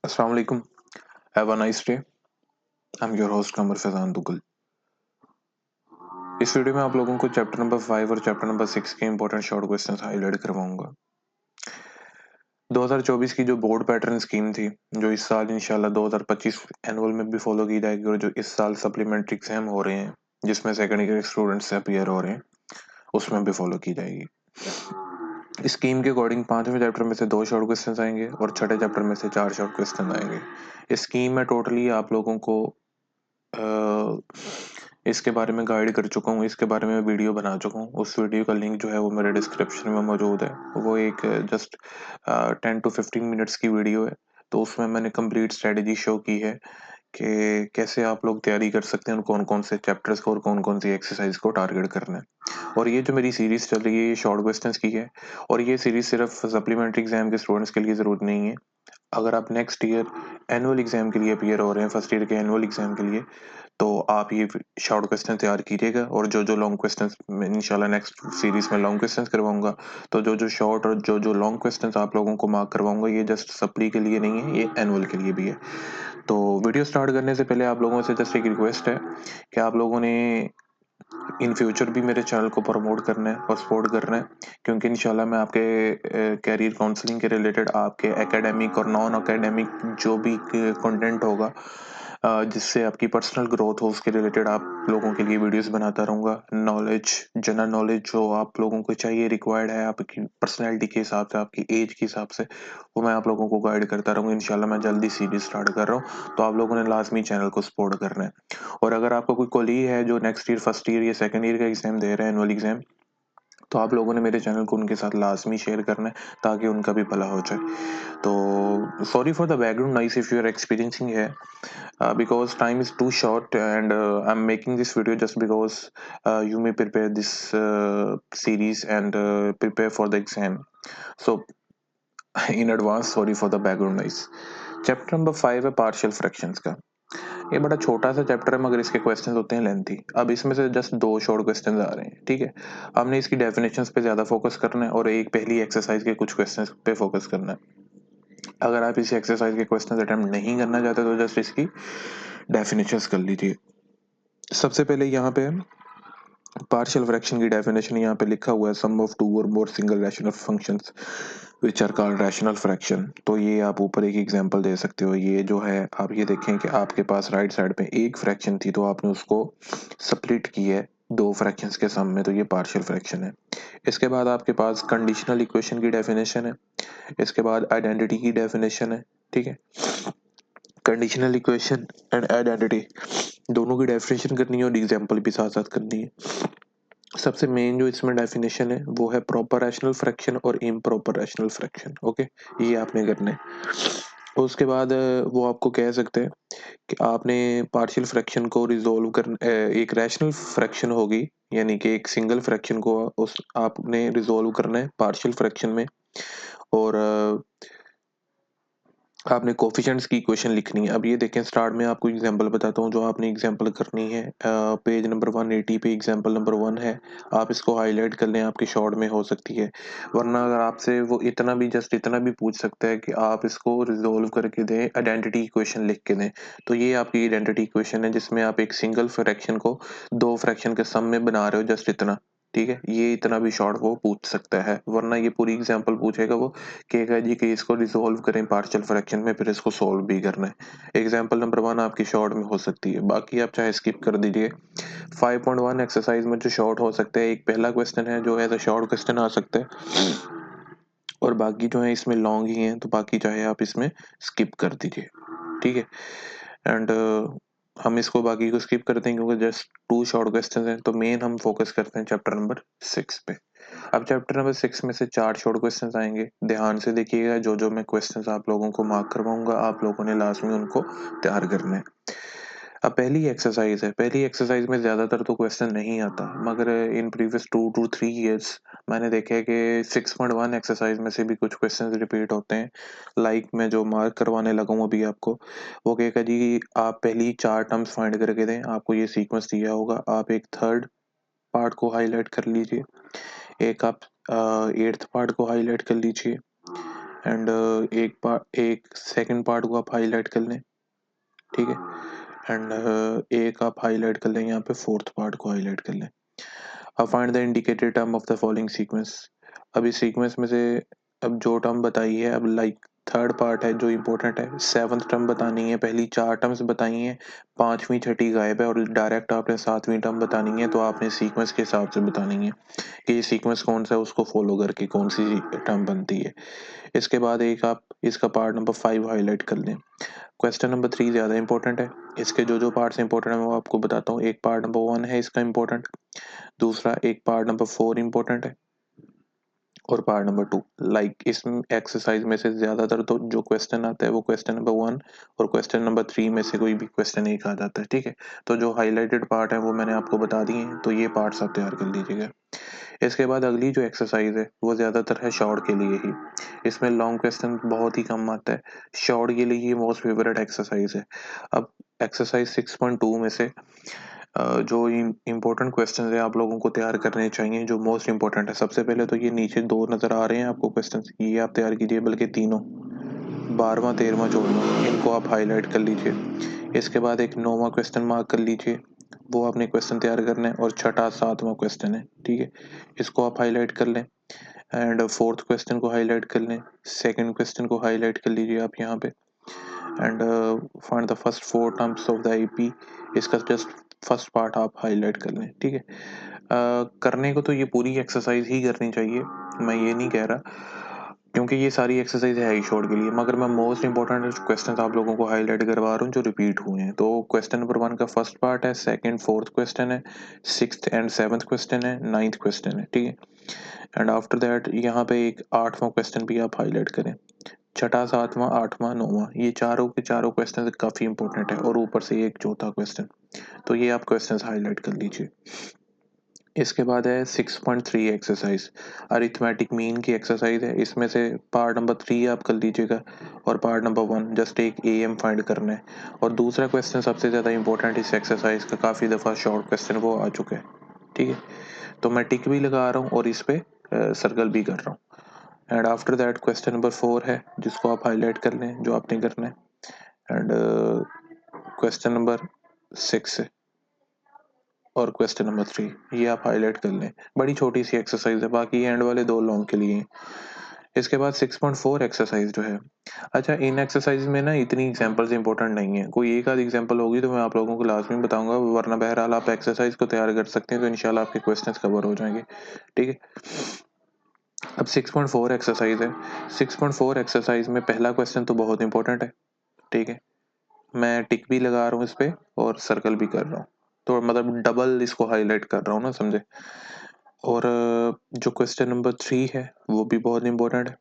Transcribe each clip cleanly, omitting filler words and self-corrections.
अस्सलाम वालेकुम। Have a nice day. I am your host Qamar Faizan Dugal. इस वीडियो में आप लोगों को चैप्टर नंबर 5 और चैप्टर नंबर 6 के इंपॉर्टेंट शॉर्ट क्वेश्चंस हाईलाइट करवाऊंगा। 2024 की जो बोर्ड पैटर्न स्कीम थी, जो इस साल इंशाल्लाह 2025 एनुअल में भी फॉलो की जाएगी, और जो इस साल सप्लीमेंट्री एग्जाम हो रहे हैं जिसमें सेकेंड ईयर स्टूडेंट्स अपीयर हो रहे हैं, उसमें भी फॉलो की जाएगी। इस स्कीम के अकॉर्डिंग 5वें चैप्टर में से 2 शॉर्ट क्वेश्चन आएंगे और छठे चैप्टर में से 4 शॉर्ट क्वेश्चन आएंगे। इस स्कीम में टोटली आप लोगों को इसके बारे में गाइड कर चुका हूँ, इसके बारे में वीडियो बना चुका हूँ। उस वीडियो का लिंक जो है वो मेरे डिस्क्रिप्शन में मौजूद है। वो एक जस्ट 10 to 15 मिनट्स की वीडियो है। तो उसमें मैंने कंप्लीट स्ट्रेटजी शो की है कि कैसे आप लोग तैयारी कर सकते हैं, कौन कौन से चैप्टर्स को और कौन कौन सी एक्सरसाइज को टारगेट करना है। और ये जो मेरी सीरीज चल रही है ये शॉर्ट क्वेश्चंस की है, और ये सीरीज सिर्फ सप्लीमेंट्री एग्जाम के स्टूडेंट्स के लिए ज़रूरत नहीं है। अगर आप नेक्स्ट ईयर एनुअल एग्जाम के लिए अपीयर हो रहे हैं, फर्स्ट ईयर के एनुअल एग्जाम के लिए, तो आप ये शॉर्ट क्वेश्चन तैयार कीजिएगा। और जो जो लॉन्ग क्वेश्चंस मैं इंशाल्लाह नेक्स्ट सीरीज में लॉन्ग क्वेश्चंस करवाऊंगा, तो जो जो शॉर्ट और जो जो लॉन्ग क्वेश्चंस आप लोगों को मार्क करवाऊंगा, ये जस्ट सप्ली के लिए नहीं है, ये एनुअल के लिए भी है। तो वीडियो स्टार्ट करने से पहले आप लोगों से जस्ट एक रिक्वेस्ट है कि आप लोगों ने इन फ्यूचर भी मेरे चैनल को प्रमोट करना है और सपोर्ट करना है, क्योंकि इंशाल्लाह मैं आपके कैरियर काउंसलिंग के रिलेटेड, आपके एकेडमिक और नॉन एकेडमिक जो भी कंटेंट होगा, जिससे आपकी पर्सनल ग्रोथ हो, उसके रिलेटेड आप लोगों के लिए वीडियोस बनाता रहूँगा। नॉलेज, जनरल नॉलेज जो आप लोगों को चाहिए, रिक्वायर्ड है आपकी पर्सनैलिटी के हिसाब से, आपकी एज के हिसाब से, वो मैं आप लोगों को गाइड करता रहूँगा। इंशाल्लाह मैं जल्दी सीरीज स्टार्ट कर रहा हूँ, तो आप लोगों ने लाजमी चैनल को सपोर्ट करना है। और अगर आपका कोई कोलीग है जो नेक्स्ट ईयर फर्स्ट ईयर या सेकंड ईयर का एग्जाम दे रहा है, एनुअल एग्जाम, तो आप लोगों ने मेरे चैनल को उनके साथ लाजमी शेयर करना है ताकि उनका भी भला हो जाए। तो sorry for the background noise if you are experiencing है, because time is too short, and I'm making this video just because you may prepare this series and prepare for the exam. So in advance, sorry for the background noise. Chapter number 5 है partial fractions का। ये बड़ा छोटा सा chapter है, मगर इसके questions होते हैं लेंथी। अब इसमें से जस्ट 2 शॉर्ट क्वेश्चंस आ रहे हैं, ठीक है। हमने इसकी डेफिनेशंस पे ज्यादा फोकस करना है और एक पहली एक्सरसाइज के कुछ क्वेश्चंस पे फोकस करना है। अगर आप इस एक्सरसाइज के क्वेश्चंस अटेम्प्ट नहीं करना चाहते तो जस्ट इसकी डेफिनेशंस कर लीजिए। सबसे पहले यहाँ पे पार्शियल फ्रैक्शन की डेफिनेशन यहाँ पे लिखा हुआ है, सम ऑफ टू और more single rational functions which are called rational fraction. तो ये आप ऊपर एक एग्जांपल दे सकते हो। ये जो है, आप ये देखें कि आपके पास राइट साइड पे एक फ्रैक्शन थी, तो आपने उसको स्प्लिट की है 2 फ्रैक्शंस के सम में, तो ये पार्शियल फ्रैक्शन है। इसके बाद आपके पास कंडीशनल इक्वेशन की डेफिनेशन है। इसके बाद आइडेंटिटी की डेफिनेशन है, ठीक है। कंडीशनल इक्वेशन एंड आइडेंटिटी दोनों की डेफिनेशन करनी है और एग्जांपल भी साथ साथ करनी है। सबसे मेन जो इसमें डेफिनेशन है वो है प्रॉपर रैशनल फ्रैक्शन और इम्प्रॉपर रैशनल फ्रैक्शन। ओके, ये आपने करना है। उसके बाद वो आपको कह सकते हैं कि आपने पार्शियल फ्रैक्शन को रिजोल्व कर, एक रैशनल फ्रैक्शन होगी, यानी कि एक सिंगल फ्रैक्शन को उस आपने रिजोल्व करना है पार्शियल फ्रैक्शन में। और आपने कोफिशिएंट्स की इक्वेशन लिखनी है। अब ये देखें, स्टार्ट में आपको एग्जांपल बताता हूँ जो आपने एग्जांपल करनी है। पेज नंबर 180 पे एग्जांपल नंबर 1 है। आप इसको हाईलाइट कर लें, आपके शॉर्ट में हो सकती है। वरना अगर आपसे वो इतना भी, जस्ट इतना भी पूछ सकता है कि आप इसको रिजोल्व करके दें, आइडेंटिटी इक्वेशन लिख के दें। तो ये आपकी आइडेंटिटी इक्वेशन है जिसमें आप एक सिंगल फ्रैक्शन को 2 फ्रैक्शन के सम में बना रहे हो, जस्ट इतना, ठीक है। ये इतना भी शॉर्ट वो पूछ सकता है, वरना ये पूरी एग्जांपल पूछेगा। वो कहेगा जी कि इसको रिजोल्व करें पार्शियल फ्रैक्शन में, फिर इसको सोल्व भी करना है। एग्जांपल नंबर 1 आपकी शॉर्ट में हो सकती है, बाकी आप चाहे स्किप कर दीजिए। 5.1 एक्सरसाइज में जो शॉर्ट हो सकता है, एक पहला क्वेश्चन है जो एज अ शॉर्ट क्वेश्चन आ सकता है, और बाकी जो है इसमें लॉन्ग ही हैं, तो बाकी चाहे आप इसमें स्किप कर दीजिए, ठीक है। एंड हम इसको बाकी को स्किप करते हैं क्योंकि जस्ट 2 शॉर्ट क्वेश्चंस हैं। तो मेन हम फोकस करते हैं चैप्टर नंबर 6 पे। अब चैप्टर नंबर 6 में से 4 शॉर्ट क्वेश्चंस आएंगे। ध्यान से देखिएगा, जो जो मैं क्वेश्चंस आप लोगों को मार्क करवाऊंगा, आप लोगों ने लाजमी उनको तैयार करना है। अब पहली एक्सरसाइज है। पहली एक्सरसाइज में ज्यादातर तो क्वेश्चन नहीं आता, मगर इन प्रीवियस 2 to 3 years मैंने देखा है कि 6.1 एक्सरसाइज में से भी कुछ क्वेश्चंस रिपीट होते हैं। लाइक मैं जो मार्क करवाने लगा हूँ अभी आपको, वो कहेगा जी आप पहली 4 टर्म्स फाइंड करके दें। आपको ये सीक्वेंस दिया होगा, आप एक थर्ड पार्ट को हाईलाइट कर लीजिए, एक आप 8th पार्ट को हाईलाइट कर लीजिए, एंड एक सेकंड पार्ट को आप हाईलाइट कर लें, ठीक है, एंड एक आप हाईलाइट कर लें यहाँ पे, फोर्थ पार्ट को हाईलाइट कर लें। अब find the indicated term of the following sequence. अब इस सीक्वेंस में से अब जो टर्म बताई है, अब लाइक थर्ड पार्ट है जो इम्पोर्टेंट है, सेवंथ टर्म बतानी है, पहली 4 टर्म्स बताई हैं, 5वीं 6ठी गायब है और डायरेक्ट आपने 7वीं टर्म बतानी है, तो आपने सीक्वेंस के हिसाब से बतानी है कि ये सीक्वेंस कौन सा है, उसको फॉलो करके कौन सी टर्म बनती है। इसके बाद एक आप इसका पार्ट नंबर 5 हाईलाइट कर लें। क्वेश्चन नंबर 3 ज़्यादा इंपॉर्टेंट है, इसके जो जो पार्ट्स इंपॉर्टेंट है वो आपको बताता हूँ। एक पार्ट नंबर 1 है इसका इंपॉर्टेंट, दूसरा एक पार्ट नंबर 4 इंपॉर्टेंट है, और पार्ट नंबर 2। लाइक इस एक्सरसाइज में से ज्यादातर तो जो क्वेश्चन आता है वो क्वेश्चन नंबर 1 और क्वेश्चन नंबर 3 में से कोई भी क्वेश्चन एक आ जाता है, ठीक है। तो जो हाईलाइटेड पार्ट है वो मैंने आपको बता दिए हैं, तो ये पार्ट्स आप तैयार कर लीजिएगा। इसके बाद अगली जो एक्सरसाइज है वो ज्यादातर है शॉर्ट के लिए ही, इसमें लॉन्ग क्वेश्चन बहुत ही कम आता है, शॉर्ट के लिए ये मोस्ट फेवरेट एक्सरसाइज है। अब एक्सरसाइज 6.2 में से जो इम्पोर्टेंट क्वेश्चन है आप लोगों को तैयार करने चाहिए, जो मोस्ट इम्पोर्टेंट है। सबसे पहले तो ये नीचे 2 नजर आ रहे हैं आपको क्वेश्चन, ये आप तैयार कीजिए, बल्कि तीनों, 12वां 13वां 14वां, इनको आप हाईलाइट कर लीजिए। इसके बाद एक 9वां क्वेश्चन मार्क कर लीजिए, वो आपने क्वेश्चन तैयार करना है, और छठा 7वां क्वेश्चन है, ठीक है, इसको आप हाईलाइट कर लें। एंड फोर्थ क्वेश्चन को हाईलाइट कर लें, सेकंड क्वेश्चन को हाईलाइट कर लीजिए आप यहाँ पे। And find the first 4 terms of the IP, इसका जस्ट फर्स्ट पार्ट आप हाईलाइट कर लें, ठीक है। करने को तो ये पूरी एक्सरसाइज ही करनी चाहिए, मैं ये नहीं कह रहा, क्योंकि ये सारी एक्सरसाइज है ही शॉर्ट के लिए, मगर मैं मोस्ट इंपॉर्टेंट क्वेश्चन आप लोगों को हाईलाइट करवा रहा हूँ जो रिपीट हुए हैं। तो क्वेश्चन नंबर 1 का फर्स्ट पार्ट है, सेकंड फोर्थ क्वेश्चन है, 6th एंड 7th क्वेश्चन है, 9th क्वेश्चन है, ठीक है। एंड आफ्टर दैट यहाँ पे एक 8वां क्वेश्चन भी आप हाईलाइट करें, छठा 7वां 8वां 9वां, ये चारों के चारों क्वेश्चन काफी इंपॉर्टेंट है, और ऊपर से एक चौथा क्वेश्चन, तो ये आप क्वेश्चंस हाईलाइट कर लीजिए। इसके बाद है 6.3 एक्सरसाइज, अरिथमेटिक मीन की एक्सरसाइज है, इसमें से पार्ट नंबर 3 आप कर लीजिएगा, और पार्ट नंबर 1 जस्ट एक एम फाइंड करना है। और दूसरा क्वेश्चन सबसे ज़्यादा इंपॉर्टेंट इस एक्सरसाइज का, काफ़ी दफ़ा शॉर्ट क्वेश्चन वो आ चुका है, ठीक है, तो मैं टिक भी लगा रहा हूँ और इस पे सर्कल भी कर रहा हूँ। And after that question number 4 है, जिसको आप हाईलाइट कर लें, जो आपने करना है। एंड क्वेश्चन नंबर 6 है, और क्वेश्चन नंबर 3, ये आप हाईलाइट कर लें। बड़ी छोटी सी एक्सरसाइज है, बाकी एंड वाले 2 लॉन्ग के लिए। इसके बाद 6.4 एक्सरसाइज जो है, अच्छा इन एक्सरसाइज में ना इतनी एग्जांपल्स इंपॉर्टेंट नहीं है, कोई एक आध एग्जांपल होगी तो मैं आप लोगों को लास्ट में बताऊंगा, वरना बहरहाल आप एक्सरसाइज को तैयार कर सकते हैं, तो इंशाल्लाह आपके क्वेश्चंस कवर हो जाएंगे, ठीक है। अब 6.4 एक्सरसाइज है, 6.4 एक्सरसाइज में पहला क्वेश्चन तो बहुत इंपॉर्टेंट है, ठीक है, मैं टिक भी लगा रहा हूँ इस पे और सर्कल भी कर रहा हूँ, तो मतलब डबल इसको हाईलाइट कर रहा हूँ ना, समझे। और जो क्वेश्चन नंबर 3 है वो भी बहुत इंपॉर्टेंट है।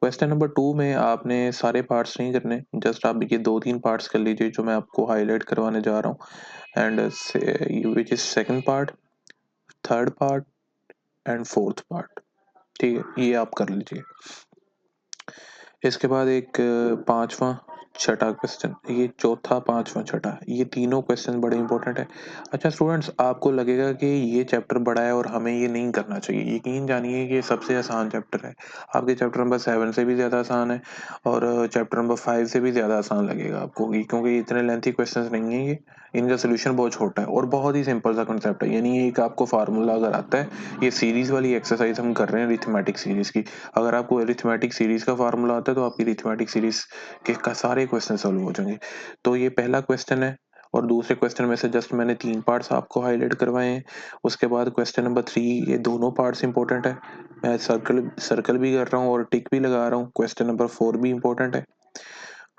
क्वेश्चन नंबर 2 में आपने सारे पार्ट्स नहीं करने, जस्ट आप ये 2-3 पार्ट्स कर लीजिए जो मैं आपको हाईलाइट करवाने जा रहा हूँ। And which is second part, third part and fourth part, ठीक है, ये आप कर लीजिए। इसके बाद एक 5वां 6ठा क्वेश्चन, ये चौथा 5वां 6ठा, ये तीनों क्वेश्चन बड़े इंपॉर्टेंट है। अच्छा स्टूडेंट्स, आपको लगेगा कि ये चैप्टर बड़ा है और हमें ये नहीं करना चाहिए, यकीन जानिए कि ये सबसे आसान चैप्टर है, आपके चैप्टर नंबर 7 से भी ज़्यादा आसान है, और चैप्टर नंबर 5 से भी ज़्यादा आसान लगेगा आपको, क्योंकि इतने लेंथी क्वेश्चन नहीं है ये, इनका सोल्यूशन बहुत छोटा है और बहुत ही सिंपल सा कंसेप्ट है। यानी एक आपको फार्मूला अगर आता है, ये सीरीज वाली एक्सरसाइज हम कर रहे हैं अरिथमेटिक सीरीज की, अगर आपको अरिथमेटिक सीरीज का फार्मूला आता है तो आपकी अरिथमेटिक सीरीज के सारे क्वेश्चन सॉल्व हो जाएंगे। तो ये पहला क्वेश्चन है, और दूसरे क्वेश्चन में से जस्ट मैंने 3 पार्ट्स आपको हाईलाइट करवाए हैं। उसके बाद क्वेश्चन नंबर 3, ये दोनों पार्ट्स इंपॉर्टेंट है, मैं सर्कल सर्कल भी कर रहा हूँ और टिक भी लगा रहा हूँ। क्वेश्चन नंबर 4 भी इंपॉर्टेंट है,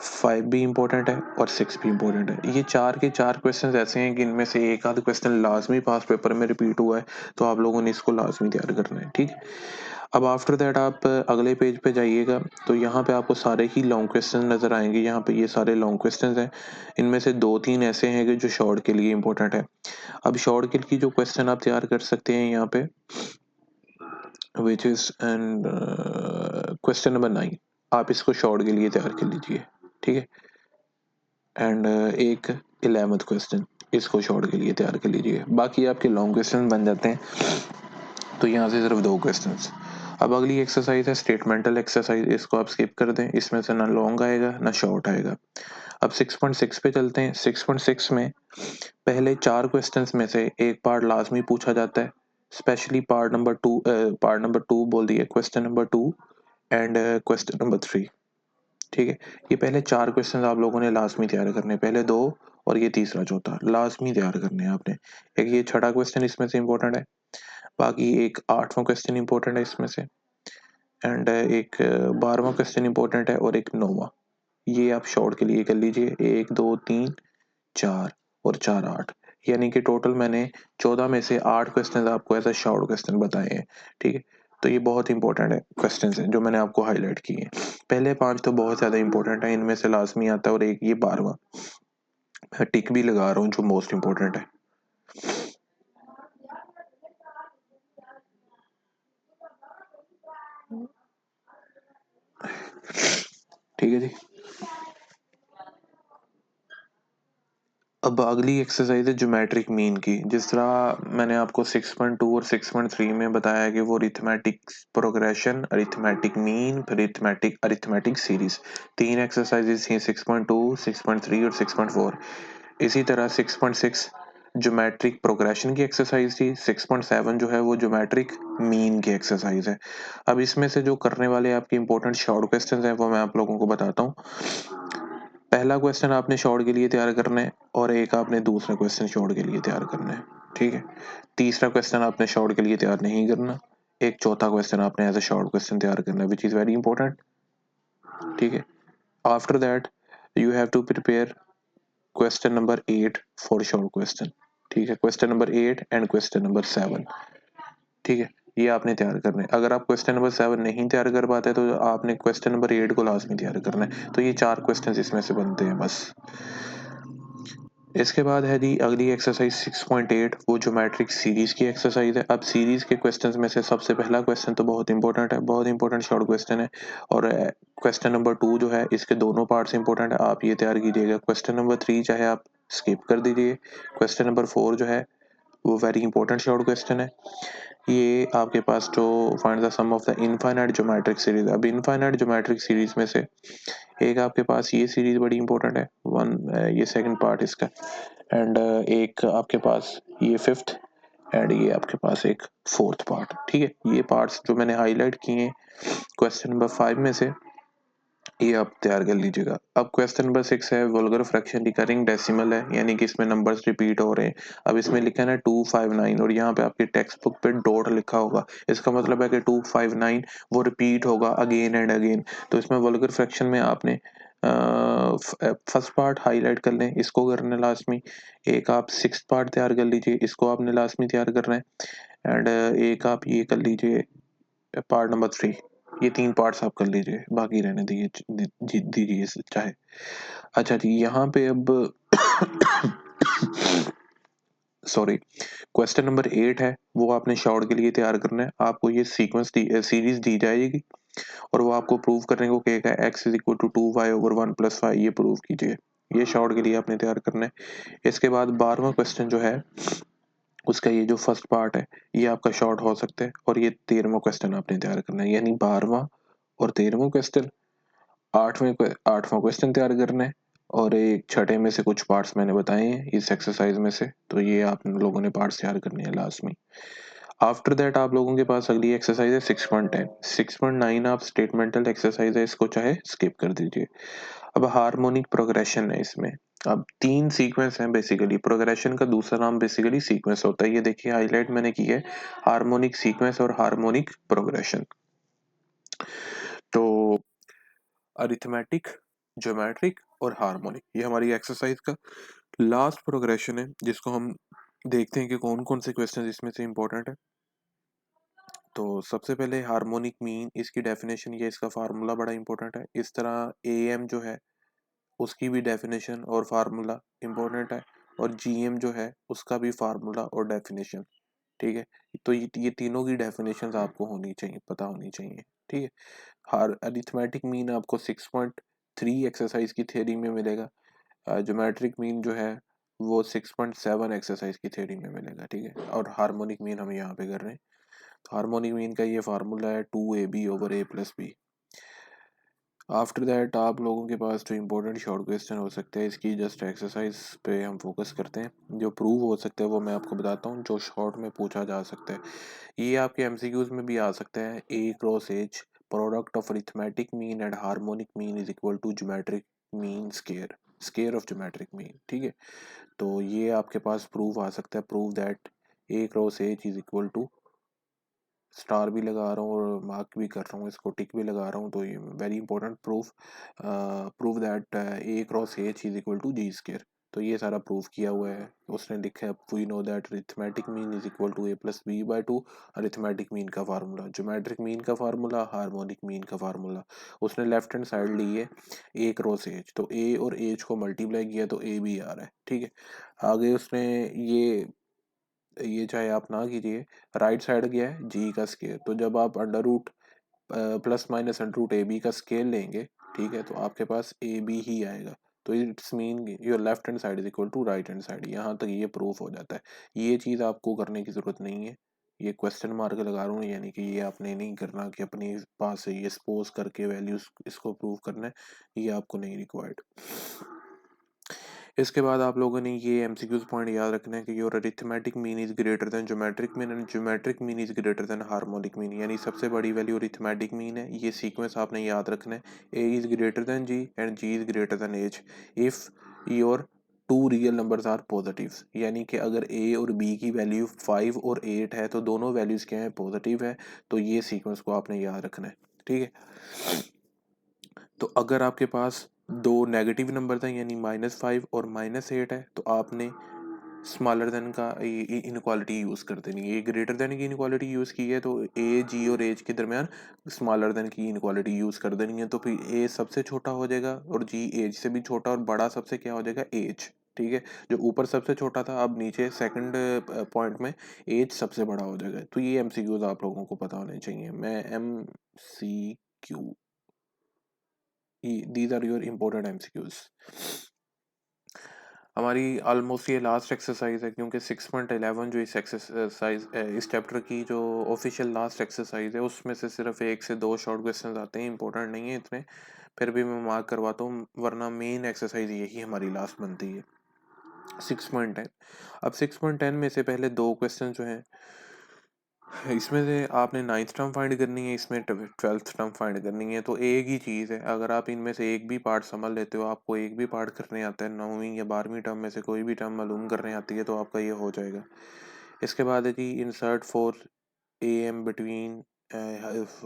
5 भी इंपॉर्टेंट है, और 6 भी इंपॉर्टेंट है। ये 4 के 4 क्वेश्चन ऐसे हैं कि इनमें से एक आध क्वेश्चन लाजमी पास पेपर में रिपीट हुआ है, तो आप लोगों ने इसको लाजमी तैयार करना है, ठीक है। अब आफ्टर दैट आप अगले पेज पे जाइएगा, तो यहाँ पे आपको सारे ही लॉन्ग क्वेश्चन नजर आएंगे। यहाँ पे ये सारे लॉन्ग क्वेश्चन हैं, इनमें से 2-3 ऐसे हैं कि जो शॉर्ट के लिए इंपॉर्टेंट है। अब शॉर्ट के लिए जो क्वेश्चन आप तैयार कर सकते हैं यहाँ पे, which is and question number 9, आप इसको शॉर्ट के लिए तैयार कर लीजिए, ठीक है। एंड एक 11th क्वेश्चन, इसको शॉर्ट के लिए तैयार कर लीजिए, बाकी आपके लॉन्ग क्वेश्चन बन जाते हैं। तो यहाँ से सिर्फ 2 क्वेश्चंस। अब अगली एक्सरसाइज है स्टेटमेंटल एक्सरसाइज, इसको आप स्किप कर दें, इसमें से ना लॉन्ग आएगा ना शॉर्ट आएगा। अब 6.6 पे चलते हैं। 6.6 में पहले 4 क्वेश्चंस में से एक पार्ट लाजमी पूछा जाता है, स्पेशली पार्ट नंबर 2 बोल दिए, question number 2 and question number 3। ठीक है, ये पहले 4 क्वेश्चन आप लोगों ने लाजमी तैयार करने, पहले 2 और ये तीसरा चौथा लाजमी तैयार करने हैं आपने। एक ये छठा क्वेश्चन इसमें से इम्पोर्टेंट है, बाकी एक 8वां क्वेश्चन इम्पोर्टेंट है इसमें से, एंड एक 12वां क्वेश्चन इम्पोर्टेंट है और एक 9वां। ये आप शॉर्ट के लिए कर लीजिए, 1 2 3 4 और 4 8, यानी कि टोटल मैंने 14 में से 8 क्वेश्चन आपको एज अ शॉर्ट क्वेश्चन बताए हैं। ठीक है, तो ये बहुत इंपॉर्टेंट है क्वेश्चन है जो मैंने आपको हाईलाइट किए हैं। पहले 5 तो बहुत ज़्यादा इंपॉर्टेंट है, इनमें से लाजमी आता है, और एक ये 12वां मैं टिक भी लगा रहा हूँ जो मोस्ट इंपॉर्टेंट है। ठीक है जी। अब अगली एक्सरसाइज है ज्योमेट्रिक मीन की। जिस तरह मैंने आपको 6.2 और 6.3 में बताया कि वो arithmetic progression, arithmetic mean, arithmetic arithmetic series, 3 exercises थी, 6.2, 6.3 और 6.4। इसी तरह 6.6 ज्योमेट्रिक प्रोग्रेशन की एक्सरसाइज थी, 6.7 जो है वो ज्योमेट्रिक मीन की एक्सरसाइज है। अब इसमें से जो करने वाले आपके इंपॉर्टेंट शॉर्ट क्वेश्चंस हैं वो मैं आप लोगों को बताता हूँ। पहला क्वेश्चन आपने शॉर्ट के लिए तैयार करना है और एक आपने दूसरा क्वेश्चन शॉर्ट के लिए तैयार करना है। ठीक है, तीसरा क्वेश्चन आपने शॉर्ट के लिए तैयार नहीं करना, एक चौथा क्वेश्चन आपने एज अ शॉर्ट क्वेश्चन तैयार करना है, विच इज वेरी इंपॉर्टेंट। ठीक है, after that you have to prepare question number 8 for short question. ठीक है, question number 8 and question number 7। ठीक है, ये आपने तैयार करना है। अगर आप क्वेश्चन नंबर 7 नहीं तैयार कर पाते तो आपने क्वेश्चन नंबर 8 को लास्ट में तैयार करना है। तो ये 4 क्वेश्चन इसमें से बनते हैं बस। इसके बाद है जी अगली एक्सरसाइज 6.8, वो ज्योमेट्रिक सीरीज की एक्सरसाइज है। अब सीरीज के क्वेश्चंस में से सबसे पहला क्वेश्चन तो बहुत इंपॉर्टेंट है, बहुत इंपॉर्टेंट शॉर्ट क्वेश्चन है, और क्वेश्चन नंबर 2 जो है इसके दोनों पार्ट्स इंपॉर्टेंट है, आप ये तैयार कीजिएगा। क्वेश्चन नंबर 3 चाहे आप स्किप कर दीजिए। क्वेश्चन नंबर 4 जो है वो वेरी इंपॉर्टेंट शॉर्ट क्वेश्चन है। ये आपके पास जो find the sum of the infinite geometric series. अब इनफाइनाइट ज्योमेट्रिक सीरीज में से एक आपके पास ये सीरीज बड़ी इंपॉर्टेंट है, ये सेकंड पार्ट इसका, एंड एक आपके पास ये फिफ्थ, एंड ये आपके पास एक फोर्थ पार्ट। ठीक है, ये पार्ट्स जो मैंने हाईलाइट किए क्वेश्चन नंबर 5 में से, ये आप तैयार कर लीजिएगा। अब क्वेश्चन नंबर 6 है वल्गर फ्रैक्शन रिकरिंग डेसिमल है, यानी कि इसमें नंबर्स रिपीट हो रहे हैं। अब इसमें लिखा है ना 259 और यहाँ पे आपकी टेक्स्ट बुक पे डॉट लिखा होगा, इसका मतलब है कि 259 वो रिपीट होगा अगेन एंड अगेन। तो इसमें वल्गर फ्रैक्शन में आपने फर्स्ट पार्ट हाईलाइट कर लें, इसको करना है लास्ट में। एक आप सिक्स पार्ट तैयार कर लीजिए, इसको आपने लास्ट में तैयार करना है। एंड एक आप ये कर लीजिए पार्ट नंबर 3। ये 3 पार्ट्स आप कर लीजिए, बाकी रहने दीजिए चाहे। अच्छा जी, यहाँ पे अब सॉरी, क्वेश्चन नंबर 8 है वो आपने शॉर्ट के लिए तैयार करना है। आपको ये सीरीज दी जाएगी और वो आपको प्रूव करने को कहेगा x is equal to 2y/1 + 5, ये प्रूव कीजिए। ये शॉर्ट के लिए आपने तैयार करना है। इसके बाद 12वां क्वेश्चन जो है उसका ये जो फर्स्ट पार्ट है ये आपका शॉर्ट हो सकता है, और ये 13वां क्वेश्चन आपने तैयार करना है, यानी 12वां और 13वां क्वेश्चन, 8वां क्वेश्चन तैयार करना है, और एक छठे में से कुछ पार्ट्स मैंने बताए हैं इस एक्सरसाइज में से, तो ये आप लोगों ने पार्ट्स तैयार करने हैं लास्ट में। आफ्टर दैट आप लोगों के पास अगली एक्सरसाइज है 6.10। 6.9 आप स्टेटमेंटल एक्सरसाइज है, इसको चाहे स्किप कर दीजिए। अब हार्मोनिक प्रोग्रेशन है इसमें। अब 3 सीक्वेंस हैं बेसिकली, प्रोग्रेशन का दूसरा नाम बेसिकली सीक्वेंस होता है। ये देखिए हाईलाइट मैंने की है, हार्मोनिक सीक्वेंस और हार्मोनिक प्रोग्रेशन। तो अरिथमेटिक, ज्योमेट्रिक और हार्मोनिक, ये हमारी एक्सरसाइज का लास्ट प्रोग्रेशन है, जिसको हम देखते हैं कि कौन कौन से क्वेश्चन इसमें से इंपॉर्टेंट है। तो सबसे पहले हार्मोनिक मीन, इसकी डेफिनेशन या इसका फार्मूला बड़ा इंपॉर्टेंट है। इस तरह एएम जो है उसकी भी डेफिनेशन और फार्मूला इंपॉर्टेंट है, और जीएम जो है उसका भी फार्मूला और डेफिनेशन। ठीक है, तो ये तीनों की डेफिनेशन आपको होनी चाहिए, पता होनी चाहिए। ठीक है, हर अरिथमेटिक मीन आपको 6.3 एक्सरसाइज की थ्योरी में मिलेगा, ज्योमेट्रिक मीन जो है वो 6.7 एक्सरसाइज की थ्योरी में मिलेगा। ठीक है, और हार्मोनिक मीन हम यहाँ पे कर रहे हैं। हार्मोनिक मीन का ये फार्मूला है 2ab/a+b। आफ्टर दैट आप लोगों के पास जो इंपॉर्टेंट शॉर्ट क्वेश्चन हो सकते हैं, इसकी जस्ट एक्सरसाइज पे हम फोकस करते हैं। जो प्रूव हो सकता है वो मैं आपको बताता हूँ, जो शॉर्ट में पूछा जा सकता है। ये आपके एमसीक्यूज में भी आ सकता है। A×H product of arithmetic mean and harmonic mean is equal to geometric mean square, square of geometric mean. ठीक है, तो ये आपके पास प्रूव आ सकता है। Prove that A×H is equal to, star भी लगा रहा हूँ और मार्क भी कर रहा हूँ, इसको टिक भी लगा रहा हूँ, तो ये very important proof. Prove that A×H is equal to G²। तो ये सारा प्रूफ किया हुआ है। उसने लिखा है we know that arithmetic mean is equal to A+B/2। Arithmetic mean का फार्मूला, ज्योमेट्रिक मीन का फार्मूला, हार्मोनिक मीन का फार्मूला। उसने लेफ्ट हैंड साइड ली है A×H, तो A और H को मल्टीप्लाई किया तो A भी आ रहा है। ठीक है, आगे उसने ये चाहे आप ना कीजिए, राइट साइड गया है जी का स्केल, तो जब आप under root plus minus under root A B का स्केल लेंगे, ठीक है, तो आपके पास ए बी ही आएगा। तो it's mean your left hand side is equal to right hand side. यहाँ तक ये प्रूफ हो जाता है। ये चीज़ आपको करने की ज़रूरत नहीं है। ये क्वेश्चन मार्क लगा रहा हूँ, यानी कि ये आपने नहीं करना कि अपने पास से ये सपोज करके वैल्यूज इसको प्रूव करना है, ये आपको नहीं रिक्वायर्ड। इसके बाद आप लोगों ने ये एमसीक्यूज पॉइंट याद रखना है कि your arithmetic mean is greater then geometric mean and geometric mean is greater then harmonic mean. यानी सबसे बड़ी वैल्यू अरिथमेटिक मीन है। ये सीक्वेंस आपने याद रखना है। A is greater than G and G is greater than H if your two real numbers are positive. यानी कि अगर ए और बी की वैल्यू 5 और 8 है तो दोनों वैल्यूज क्या है, पॉजिटिव है। तो ये सीक्वेंस को आपने याद रखना है। ठीक है, तो अगर आपके पास दो नेगेटिव नंबर हैं, यानी -5 और -8 है, तो आपने स्मॉलर देन का इनक्वालिटी यूज़ कर देनी है। ये ग्रेटर देन की इनक्वालिटी यूज़ की है तो ए जी और एज के दरमियान स्मॉलर देन की इनक्वालिटी यूज़ कर देनी है। तो फिर ए सबसे छोटा हो जाएगा और जी एज से भी छोटा, और बड़ा सबसे क्या हो जाएगा, एज। ठीक है, जो ऊपर सबसे छोटा था अब नीचे सेकंड पॉइंट में एज सबसे बड़ा हो जाएगा। तो ये एमसीक्यूज आप लोगों को पता होने चाहिए। मैं MCQ, these are your important MCQs. हमारी ऑलमोस्ट ये लास्ट एक्सरसाइज है, क्योंकि 6.11 जो इस एक्सरसाइज इस चैप्टर की जो ऑफिशियल लास्ट एक्सरसाइज है, उसमें से सिर्फ 1 से 2 शॉर्ट क्वेश्चंस आते हैं, इंपॉर्टेंट नहीं है इतने, फिर भी मैं मार्क करवाता हूँ, वरना मेन एक्सरसाइज यही हमारी लास्ट बनती है 6.10। अब 6.10 में से पहले 2 क्वेश्चन जो हैं, इसमें से आपने 9th टर्म फाइंड करनी है, इसमें 12th टर्म फाइंड करनी है। तो एक ही चीज़ है, अगर आप इनमें से एक भी पार्ट समझ लेते हो, आपको एक भी पार्ट करने आता है, 9वीं या 12वीं टर्म में से कोई भी टर्म मालूम करने आती है, तो आपका ये हो जाएगा। इसके बाद है जी insert four AM between,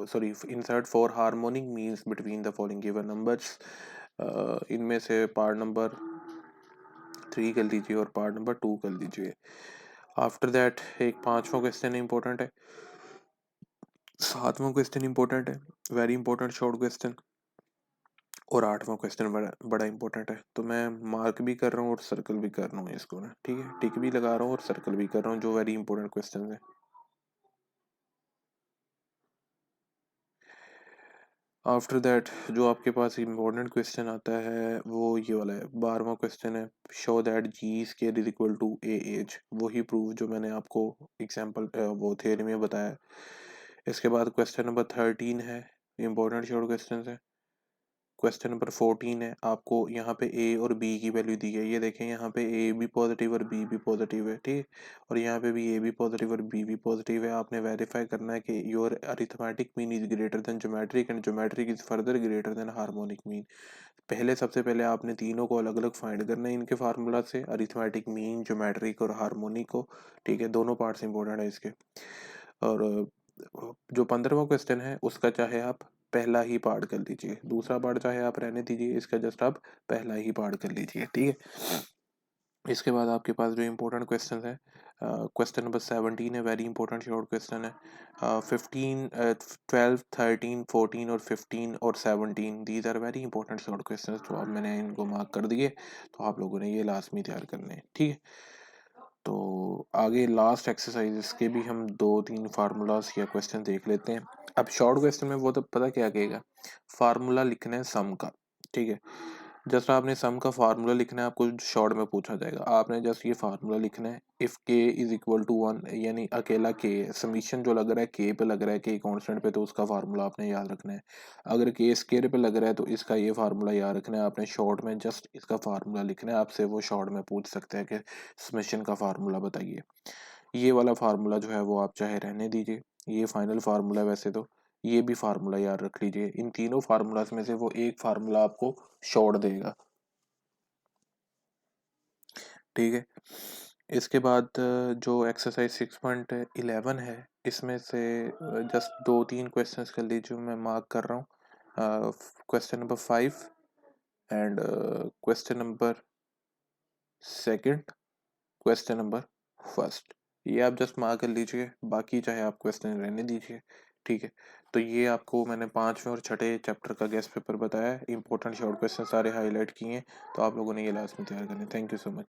sorry, insert four harmonic means between the following given numbers. इनमें से पार्ट नंबर 3 कर लीजिए और पार्ट नंबर 2 कर लीजिए। आफ्टर दैट एक 5वां क्वेश्चन इंपॉर्टेंट है, 7वां क्वेश्चन इंपॉर्टेंट है, वेरी इंपॉर्टेंट शॉर्ट क्वेश्चन, और 8वां क्वेश्चन बड़ा बड़ा इंपॉर्टेंट है। तो मैं मार्क भी कर रहा हूँ और सर्कल भी कर रहा हूँ इसको ना। ठीक है, टिक भी लगा रहा हूँ और सर्कल भी कर रहा हूँ, जो वेरी इंपॉर्टेंट क्वेश्चन है। आफ्टर दैट जो आपके पास इम्पोर्टेंट क्वेश्चन आता है वो ये वाला है, 12वां क्वेश्चन है, show that G square is equal to A H. वही प्रूफ जो मैंने आपको एग्जांपल वो थ्योरी में बताया। इसके बाद क्वेश्चन नंबर 13 है, इंपॉर्टेंट शॉर्ट क्वेश्चन है। क्वेश्चन नंबर 14 है, आपको यहाँ पे ए और बी की वैल्यू दी है। ये देखें, यहाँ पे ए भी पॉजिटिव और बी भी पॉजिटिव है, ठीक, और यहाँ पे भी ए भी पॉजिटिव और बी भी पॉजिटिव है। आपने वेरीफाई करना है कि your arithmetic mean is greater then geometric and geometric is further greater than harmonic mean. पहले सबसे पहले आपने तीनों को अलग अलग फाइंड करना है इनके फार्मूला से, अरिथमेटिक मीन, ज्योमेट्रिक और हार्मोनिक को। ठीक है, दोनों पार्ट्स इंपॉर्टेंट है इसके। और जो 15वां क्वेश्चन है उसका चाहे आप पहला ही पार्ट कर लीजिए, दूसरा पार्ट चाहे आप रहने दीजिए, इसका जस्ट आप पहला ही पार्ट कर लीजिए। ठीक है, इसके बाद आपके पास जो इंपॉर्टेंट क्वेश्चन है, क्वेश्चन नंबर 17 है, वेरी इंपॉर्टेंट शॉर्ट क्वेश्चन है। 15, 12, 13, 14 और 15 और 17, these are very important short question. तो अब मैंने इनको मार्क कर दिए, तो आप लोगों ने ये लास्ट में तैयार करने हैं। ठीक है, तो आगे लास्ट एक्सरसाइजेस के भी हम 2-3 फार्मूलाज या क्वेश्चन देख लेते हैं। अब शॉर्ट क्वेश्चन में वो तो पता क्या कहेगा, फार्मूला लिखना है सम का। ठीक है, जस्ट आपने सम का फार्मूला लिखना है, आपको शॉर्ट में पूछा जाएगा, आपने जस्ट ये फार्मूला लिखना है, इफ़ के इज इक्वल टू 1, यानी अकेला के समीशन जो लग रहा है के पे लग रहा है, के कांस्टेंट पे, तो उसका फार्मूला आपने याद रखना है। अगर के स्केयर पे लग रहा है तो इसका ये फार्मूला याद रखना है, आपने शॉर्ट में जस्ट इसका फार्मूला लिखना है। आपसे वो शॉर्ट में पूछ सकते हैं कि समीशन का फार्मूला बताइए। ये वाला फार्मूला जो है वो आप चाहे रहने दीजिए, ये फाइनल फार्मूला है वैसे तो, ये भी फार्मूला याद रख लीजिए। इन तीनों फार्मूलाज में से वो एक फार्मूला आपको शॉर्ट देगा, ठीक है। इसके बाद जो एक्सरसाइज 6.11 है, इसमें से जस्ट 2-3 क्वेश्चंस कर लीजिए, मैं मार्क कर रहा हूँ। Question number 5 and question number second, question number first, ये आप जस्ट मार्क कर लीजिए, बाकी चाहे आप क्वेश्चन रहने दीजिए, ठीक है। तो ये आपको मैंने पांचवें और छठे चैप्टर का गेस्ट पेपर बताया है, इंपॉर्टेंट शॉर्ट क्वेश्चन सारे हाईलाइट किए हैं, तो आप लोगों ने ये लास्ट में तैयार करने। Thank you so much.